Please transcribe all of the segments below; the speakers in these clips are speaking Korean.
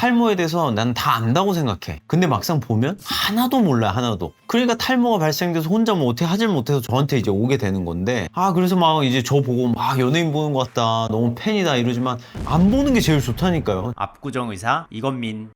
탈모에 대해서 난 다 안다고 생각해. 근데 막상 보면 하나도 몰라, 하나도. 그러니까 탈모가 발생돼서 혼자 뭐 어떻게 하질 못해서 저한테 이제 오게 되는 건데, 그래서 막 이제 저 보고 막 연예인 보는 것 같다, 너무 팬이다 이러지만 안 보는 게 제일 좋다니까요. 압구정 의사 이건민.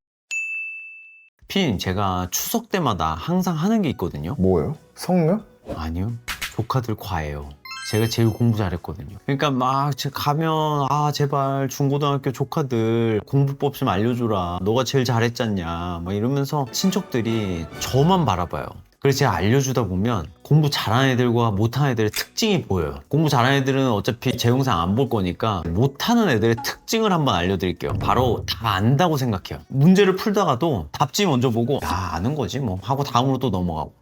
피디님, 제가 추석 때마다 항상 하는 게 있거든요. 뭐예요? 성묘? 아니요, 조카들 과외요. 제가 제일 공부 잘했거든요. 그러니까 막 가면 제발 중고등학교 조카들 공부법 좀 알려주라, 너가 제일 잘했잖냐 막 이러면서 친척들이 저만 바라봐요. 그래서 제가 알려주다 보면 공부 잘하는 애들과 못하는 애들의 특징이 보여요. 공부 잘하는 애들은 어차피 제 영상 안 볼 거니까 못하는 애들의 특징을 한번 알려드릴게요. 바로 다 안다고 생각해요. 문제를 풀다가도 답지 먼저 보고 아는 거지 뭐 하고 다음으로 또 넘어가고,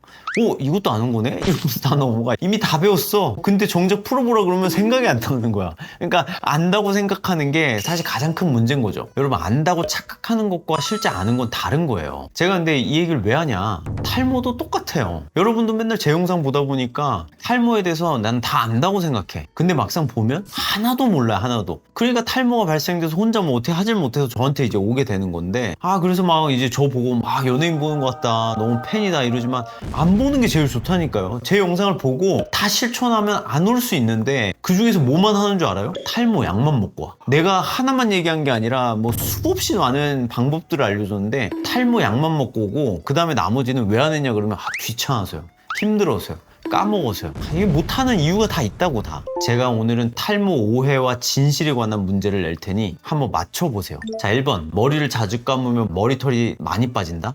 이것도 아는 거네? 이러면서 다 넘어가. 이미 다 배웠어. 근데 정작 풀어보라 그러면 생각이 안 나는 거야. 그러니까 안다고 생각하는 게 사실 가장 큰 문제인 거죠. 여러분, 안다고 착각하는 것과 실제 아는 건 다른 거예요. 제가 근데 이 얘기를 왜 하냐, 탈모도 똑같아요. 여러분도 맨날 제 영상 보다 보니까 탈모에 대해서 난 다 안다고 생각해. 근데 막상 보면 하나도 몰라, 하나도. 그러니까 탈모가 발생돼서 혼자 뭐 어떻게 하질 못해서 저한테 이제 오게 되는 건데, 그래서 막 이제 저 보고 막 연예인 보는 것 같다, 너무 팬이다 이러지만 안 보는 게 제일 좋다니까요. 제 영상을 보고 다 실천하면 안 올 수 있는데 그 중에서 뭐만 하는 줄 알아요? 탈모 약만 먹고 와. 내가 하나만 얘기한 게 아니라 뭐 수없이 많은 방법들을 알려줬는데 탈모 약만 먹고 오고, 그 다음에 나머지는 왜 안 했냐 그러면 귀찮아서요, 힘들어서요, 까먹어서요. 이게 못하는 이유가 다 있다고. 다. 제가 오늘은 탈모 오해와 진실에 관한 문제를 낼 테니 한번 맞춰보세요. 자, 1번, 머리를 자주 감으면 머리털이 많이 빠진다.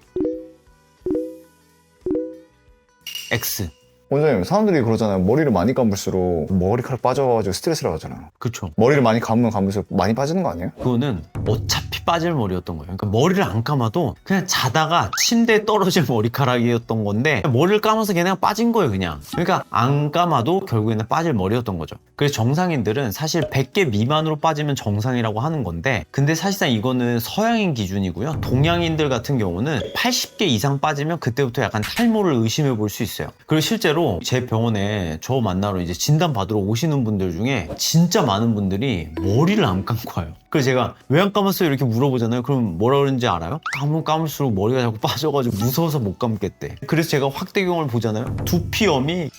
X. 원장님, 사람들이 그러잖아요. 머리를 많이 감을수록 머리카락 빠져가지고 스트레스를 받잖아요. 그쵸. 머리를 많이 감으면 감을수록 많이 빠지는 거 아니에요? 그거는 어차피 빠질 머리였던 거예요. 그러니까 머리를 안 감아도 그냥 자다가 침대에 떨어질 머리카락이었던 건데, 머리를 감아서 그냥 빠진 거예요, 그냥. 그러니까 안 감아도 결국에는 빠질 머리였던 거죠. 그래서 정상인들은 사실 100개 미만으로 빠지면 정상이라고 하는 건데, 근데 사실상 이거는 서양인 기준이고요. 동양인들 같은 경우는 80개 이상 빠지면 그때부터 약간 탈모를 의심해 볼 수 있어요. 그리고 실제로 제 병원에 저 만나러 이제 진단 받으러 오시는 분들 중에 진짜 많은 분들이 머리를 안 감고 와요. 그래서 제가 왜 안 감았어요? 이렇게 물어보잖아요. 그럼 뭐라 그러는지 알아요? 감을수록 머리가 자꾸 빠져가지고 무서워서 못 감겠대. 그래서 제가 확대경을 보잖아요. 두피염이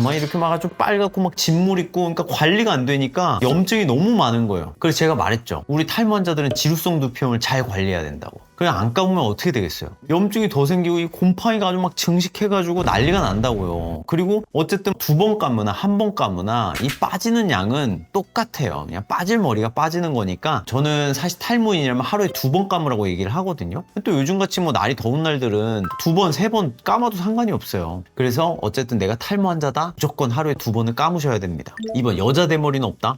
막 이렇게 막 아주 빨갛고 막 진물 있고, 그러니까 관리가 안 되니까 염증이 너무 많은 거예요. 그래서 제가 말했죠. 우리 탈모 환자들은 지루성 두피염을 잘 관리해야 된다고. 그냥 안 감으면 어떻게 되겠어요? 염증이 더 생기고 이 곰팡이가 아주 막 증식해가지고 난리가 난다고요. 그리고 어쨌든 2번 감으나 1번 감으나 이 빠지는 양은 똑같아요. 그냥 빠질 머리가 빠지는 거니까 저는 사실 탈모인이라면 하루에 2번 감으라고 얘기를 하거든요. 또 요즘같이 뭐 날이 더운 날들은 2번, 3번 감아도 상관이 없어요. 그래서 어쨌든 내가 탈모 환자다, 무조건 하루에 2번을 감으셔야 됩니다. 2번, 여자 대머리는 없다.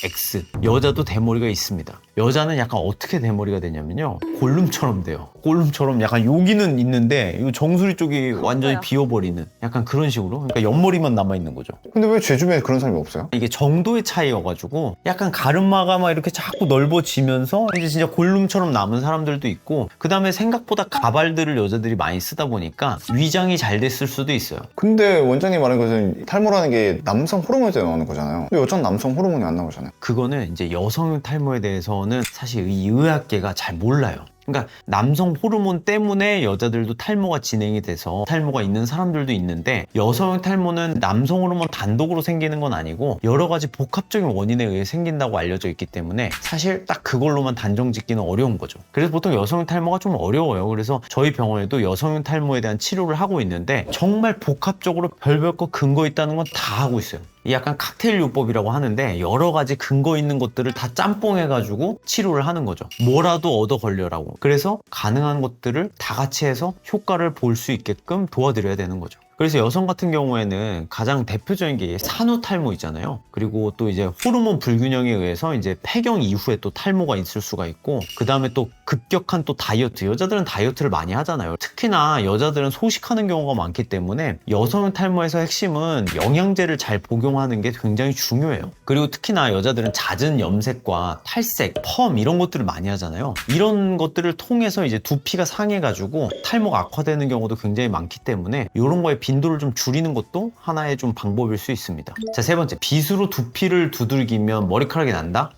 X. 여자도 대머리가 있습니다. 여자는 약간 어떻게 대머리가 되냐면요, 골룸처럼 돼요. 골룸처럼 약간 여기는 있는데 이 정수리 쪽이 완전히 비어버리는 약간 그런 식으로. 그러니까 옆머리만 남아있는 거죠. 근데 왜 제 주변에 그런 사람이 없어요? 이게 정도의 차이여가지고 약간 가르마가 막 이렇게 자꾸 넓어지면서 이제 진짜 골룸처럼 남은 사람들도 있고, 그 다음에 생각보다 가발들을 여자들이 많이 쓰다 보니까 위장이 잘 됐을 수도 있어요. 근데 원장님 말한 것은 탈모라는 게 남성 호르몬에 나오는 거잖아요. 근데 여자는 남성 호르몬이 안 나오잖아요. 그거는 이제 여성용 탈모에 대해서는 사실 이 의학계가 잘 몰라요. 그러니까 남성 호르몬 때문에 여자들도 탈모가 진행이 돼서 탈모가 있는 사람들도 있는데, 여성형 탈모는 남성 호르몬 단독으로 생기는 건 아니고 여러 가지 복합적인 원인에 의해 생긴다고 알려져 있기 때문에 사실 딱 그걸로만 단정 짓기는 어려운 거죠. 그래서 보통 여성형 탈모가 좀 어려워요. 그래서 저희 병원에도 여성형 탈모에 대한 치료를 하고 있는데 정말 복합적으로 별별 거 근거 있다는 건 다 하고 있어요. 약간 칵테일 요법이라고 하는데 여러 가지 근거 있는 것들을 다 짬뽕해가지고 치료를 하는 거죠. 뭐라도 얻어 걸려라고. 그래서 가능한 것들을 다 같이 해서 효과를 볼 수 있게끔 도와드려야 되는 거죠. 그래서 여성 같은 경우에는 가장 대표적인 게 산후탈모 있잖아요. 그리고 또 이제 호르몬 불균형에 의해서 이제 폐경 이후에 또 탈모가 있을 수가 있고, 그 다음에 또 급격한 또 다이어트, 여자들은 다이어트를 많이 하잖아요. 특히나 여자들은 소식하는 경우가 많기 때문에 여성 탈모에서 핵심은 영양제를 잘 복용하는 게 굉장히 중요해요. 그리고 특히나 여자들은 잦은 염색과 탈색, 펌 이런 것들을 많이 하잖아요. 이런 것들을 통해서 이제 두피가 상해가지고 탈모가 악화되는 경우도 굉장히 많기 때문에 이런 거에 빈도를 좀 줄이는 것도 하나의 좀 방법일 수 있습니다. 자, 3번째, 빗으로 두피를 두들기면 머리카락이 난다?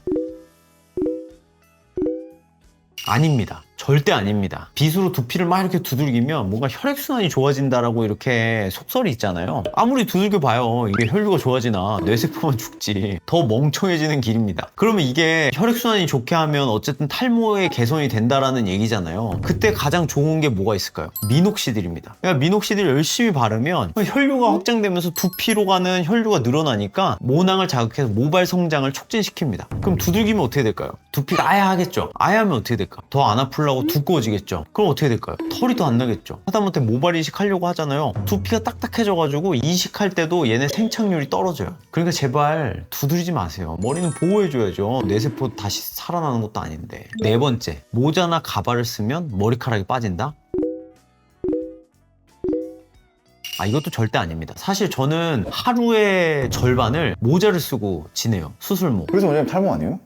아닙니다. 절대 아닙니다. 빗으로 두피를 막 이렇게 두들기면 뭔가 혈액순환이 좋아진다라고 이렇게 속설이 있잖아요. 아무리 두들겨봐요. 이게 혈류가 좋아지나 뇌세포만 죽지. 더 멍청해지는 길입니다. 그러면 이게 혈액순환이 좋게 하면 어쨌든 탈모의 개선이 된다라는 얘기잖아요. 그때 가장 좋은 게 뭐가 있을까요? 미녹시딜입니다. 그러니까 미녹시딜을 열심히 바르면 혈류가 확장되면서 두피로 가는 혈류가 늘어나니까 모낭을 자극해서 모발 성장을 촉진시킵니다. 그럼 두들기면 어떻게 될까요? 두피가 아야 하겠죠. 아야 하면 어떻게 될까? 더 안 아프려고 두꺼워지겠죠. 그럼 어떻게 될까요? 털이 더 안 나겠죠. 하다못해 모발 이식하려고 하잖아요. 두피가 딱딱해져가지고 이식할 때도 얘네 생착률이 떨어져요. 그러니까 제발 두드리지 마세요. 머리는 보호해줘야죠. 뇌세포 다시 살아나는 것도 아닌데. 네 번째, 모자나 가발을 쓰면 머리카락이 빠진다? 이것도 절대 아닙니다. 사실 저는 하루의 절반을 모자를 쓰고 지내요. 수술모. 그래서 원장님 탈모 아니에요?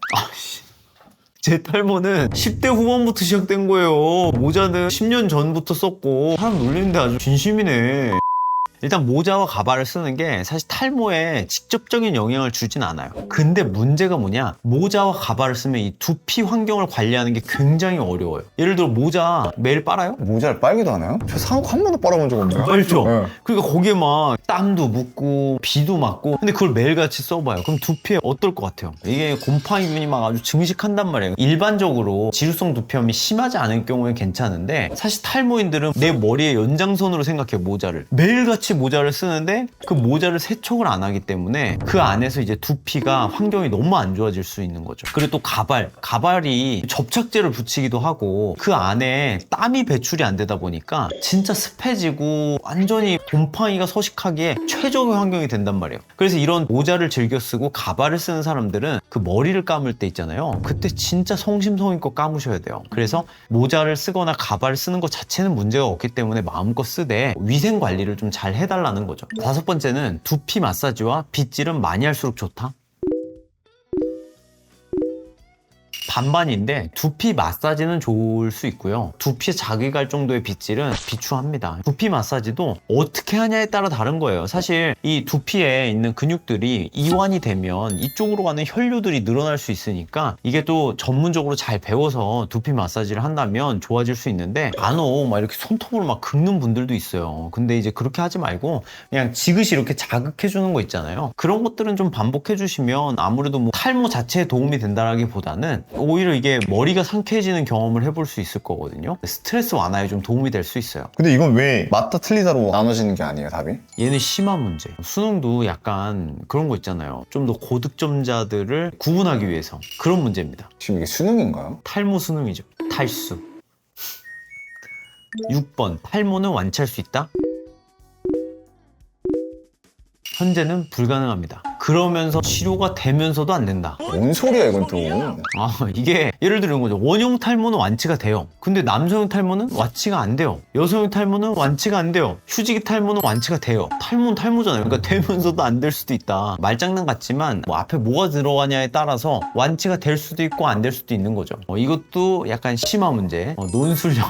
제 탈모는 10대 후반부터 시작된 거예요. 모자는 10년 전부터 썼고 사람 놀리는데 아주 진심이네. 일단 모자와 가발을 쓰는 게 사실 탈모에 직접적인 영향을 주진 않아요. 근데 문제가 뭐냐, 모자와 가발을 쓰면 이 두피 환경을 관리하는 게 굉장히 어려워요. 예를 들어 모자 매일 빨아요? 모자를 빨기도 하나요? 저 상욱 한 번도 빨아본 적 없네요. 빨죠? 네. 그러니까 거기에 막 땀도 묻고 비도 맞고, 근데 그걸 매일같이 써봐요. 그럼 두피에 어떨 것 같아요? 이게 곰팡이균이 막 아주 증식한단 말이에요. 일반적으로 지루성 두피염이 심하지 않은 경우에 괜찮은데, 사실 탈모인들은 내 머리의 연장선으로 생각해요. 모자를 매일같이 모자를 쓰는데 그 모자를 세척을 안 하기 때문에 그 안에서 이제 두피가 환경이 너무 안 좋아질 수 있는 거죠. 그리고 또 가발이 접착제를 붙이기도 하고 그 안에 땀이 배출이 안 되다 보니까 진짜 습해지고 완전히 곰팡이가 서식하기에 최적의 환경이 된단 말이에요. 그래서 이런 모자를 즐겨 쓰고 가발을 쓰는 사람들은 그 머리를 감을 때 있잖아요. 그때 진짜 성심성의껏 감으셔야 돼요. 그래서 모자를 쓰거나 가발을 쓰는 것 자체는 문제가 없기 때문에 마음껏 쓰되 위생 관리를 좀 잘 해달라는 거죠. 다섯 번째는 두피 마사지와 빗질은 많이 할수록 좋다? 반반인데 두피 마사지는 좋을 수 있고요. 두피에 자극이 갈 정도의 빗질은 비추합니다. 두피 마사지도 어떻게 하냐에 따라 다른 거예요. 사실 이 두피에 있는 근육들이 이완이 되면 이쪽으로 가는 혈류들이 늘어날 수 있으니까 이게 또 전문적으로 잘 배워서 두피 마사지를 한다면 좋아질 수 있는데, 간혹 막 이렇게 손톱으로 막 긁는 분들도 있어요. 근데 이제 그렇게 하지 말고 그냥 지그시 이렇게 자극해 주는 거 있잖아요. 그런 것들은 좀 반복해 주시면 아무래도 뭐 탈모 자체에 도움이 된다라기보다는 오히려 이게 머리가 상쾌해지는 경험을 해볼 수 있을 거거든요. 스트레스 완화에 좀 도움이 될 수 있어요. 근데 이건 왜 맞다 틀리다로 나눠지는 게 아니에요, 답이? 얘는 심한 문제. 수능도 약간 그런 거 있잖아요. 좀 더 고득점자들을 구분하기 위해서 그런 문제입니다. 지금 이게 수능인가요? 탈모 수능이죠. 탈수. 6번, 탈모는 완치할 수 있다? 현재는 불가능합니다. 그러면서 치료가 되면서도 안 된다. 뭔 소리야 이건 또. 이게 예를 들어 이런 거죠. 원형 탈모는 완치가 돼요. 근데 남성형 탈모는 완치가 안 돼요. 여성형 탈모는 완치가 안 돼요. 휴지기 탈모는 완치가 돼요. 탈모는 탈모잖아요. 그러니까 되면서도 안 될 수도 있다. 말장난 같지만 뭐 앞에 뭐가 들어가냐에 따라서 완치가 될 수도 있고 안 될 수도 있는 거죠. 이것도 약간 심한 문제. 논술형.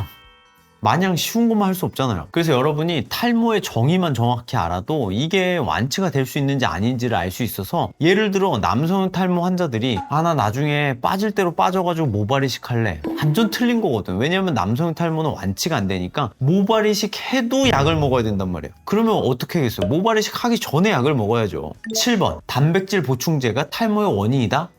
마냥 쉬운 것만 할 수 없잖아요. 그래서 여러분이 탈모의 정의만 정확히 알아도 이게 완치가 될 수 있는지 아닌지를 알 수 있어서, 예를 들어 남성 탈모 환자들이 나 나중에 빠질 대로 빠져가지고 모발 이식할래, 완전 틀린 거거든. 왜냐면 남성 탈모는 완치가 안 되니까 모발 이식해도 약을 먹어야 된단 말이에요. 그러면 어떻게 하겠어요? 모발 이식 하기 전에 약을 먹어야죠. 7번, 단백질 보충제가 탈모의 원인이다?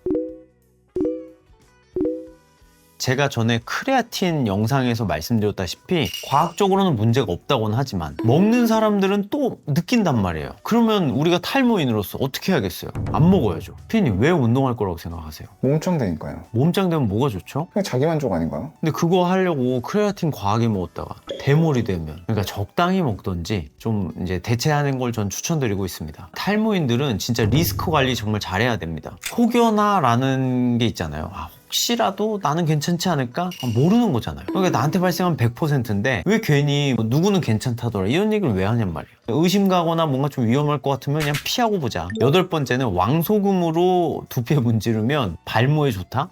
제가 전에 크레아틴 영상에서 말씀드렸다시피 과학적으로는 문제가 없다고는 하지만 먹는 사람들은 또 느낀단 말이에요. 그러면 우리가 탈모인으로서 어떻게 해야겠어요? 안 먹어야죠. 피디님, 왜 운동할 거라고 생각하세요? 몸짱되니까요. 몸짱 되면 뭐가 좋죠? 그냥 자기 만족 아닌가요? 근데 그거 하려고 크레아틴 과하게 먹었다가 대몰이 되면, 그러니까 적당히 먹던지 좀 이제 대체하는 걸 전 추천드리고 있습니다. 탈모인들은 진짜 리스크 관리 정말 잘해야 됩니다. 혹여나라는 게 있잖아요. 혹시라도 나는 괜찮지 않을까? 모르는 거잖아요. 그러니까 나한테 발생하면 100%인데 왜 괜히 누구는 괜찮다더라 이런 얘기를 왜 하냔 말이에요. 의심 가거나 뭔가 좀 위험할 것 같으면 그냥 피하고 보자. 8번째는 왕소금으로 두피에 문지르면 발모에 좋다?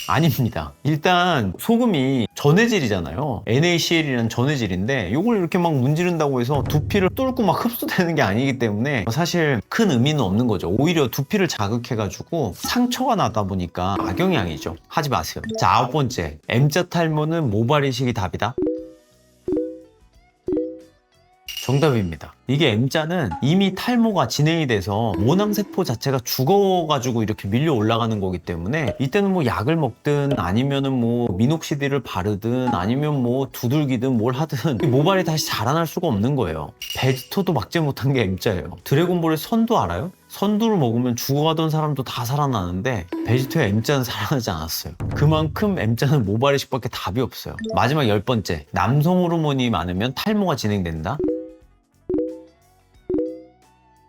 아닙니다. 일단 소금이 전해질이잖아요. NaCl이라는 전해질인데 이걸 이렇게 막 문지른다고 해서 두피를 뚫고 막 흡수되는 게 아니기 때문에 사실 큰 의미는 없는 거죠. 오히려 두피를 자극해가지고 상처가 나다 보니까 악영향이죠. 하지 마세요. 자, 9번째. M자 탈모는 모발 이식이 답이다. 정답입니다. 이게 M자는 이미 탈모가 진행이 돼서 모낭세포 자체가 죽어가지고 이렇게 밀려 올라가는 거기 때문에 이때는 뭐 약을 먹든 아니면은 뭐 미녹시딜을 바르든 아니면 뭐 두들기든 뭘 하든 모발이 다시 자라날 수가 없는 거예요. 베지터도 막지 못한 게 M자예요. 드래곤볼의 선두 알아요? 선두를 먹으면 죽어가던 사람도 다 살아나는데 베지터의 M자는 살아나지 않았어요. 그만큼 M자는 모발 이식밖에 답이 없어요. 마지막 10번째. 남성 호르몬이 많으면 탈모가 진행된다.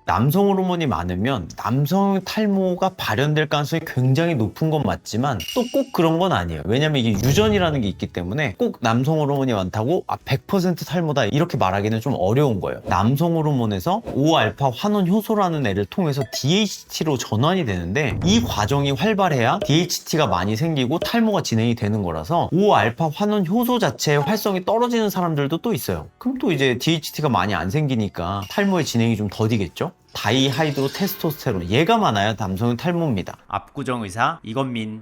남성 호르몬이 많으면 남성 탈모가 발현될 가능성이 굉장히 높은 건 맞지만 또 꼭 그런 건 아니에요. 왜냐면 이게 유전이라는 게 있기 때문에 꼭 남성 호르몬이 많다고 100% 탈모다 이렇게 말하기는 좀 어려운 거예요. 남성 호르몬에서 5알파 환원 효소라는 애를 통해서 DHT로 전환이 되는데 이 과정이 활발해야 DHT가 많이 생기고 탈모가 진행이 되는 거라서 5알파 환원 효소 자체의 활성이 떨어지는 사람들도 또 있어요. 그럼 또 이제 DHT가 많이 안 생기니까 탈모의 진행이 좀 더디겠죠? 다이하이드로 테스토스테론, 얘가 많아야 남성은 탈모입니다. 압구정 의사 이건민.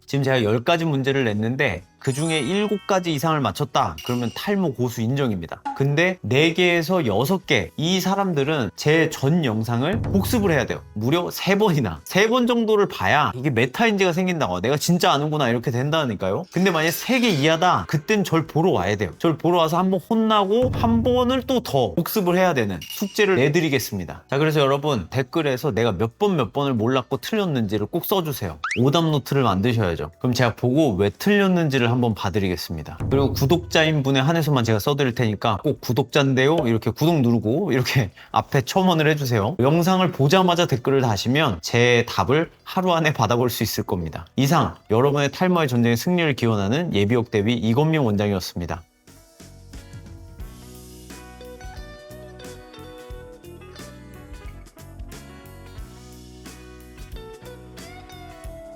지금 제가 10가지 문제를 냈는데 그 중에 7가지 이상을 맞췄다 그러면 탈모 고수 인정입니다. 근데 4개에서 6개 이 사람들은 제 전 영상을 복습을 해야 돼요. 무려 3번이나 3번 정도를 봐야 이게 메타인지가 생긴다고 내가 진짜 아는구나 이렇게 된다니까요. 근데 만약 3개 이하다 그땐 절 보러 와야 돼요. 절 보러 와서 한번 혼나고 한 번을 또 더 복습을 해야 되는 숙제를 내드리겠습니다. 자, 그래서 여러분 댓글에서 내가 몇 번을 몰랐고 틀렸는지를 꼭 써주세요. 오답 노트를 만드셔야죠. 그럼 제가 보고 왜 틀렸는지를 한번 봐드리겠습니다. 그리고 구독자인 분에 한해서만 제가 써드릴 테니까 꼭 구독자인데요 이렇게 구독 누르고 이렇게 앞에 첨언을 해주세요. 영상을 보자마자 댓글을 다시면 제 답을 하루 안에 받아볼 수 있을 겁니다. 이상 여러분의 탈모의 전쟁의 승리를 기원하는 예비역 대비 이건민 원장이었습니다.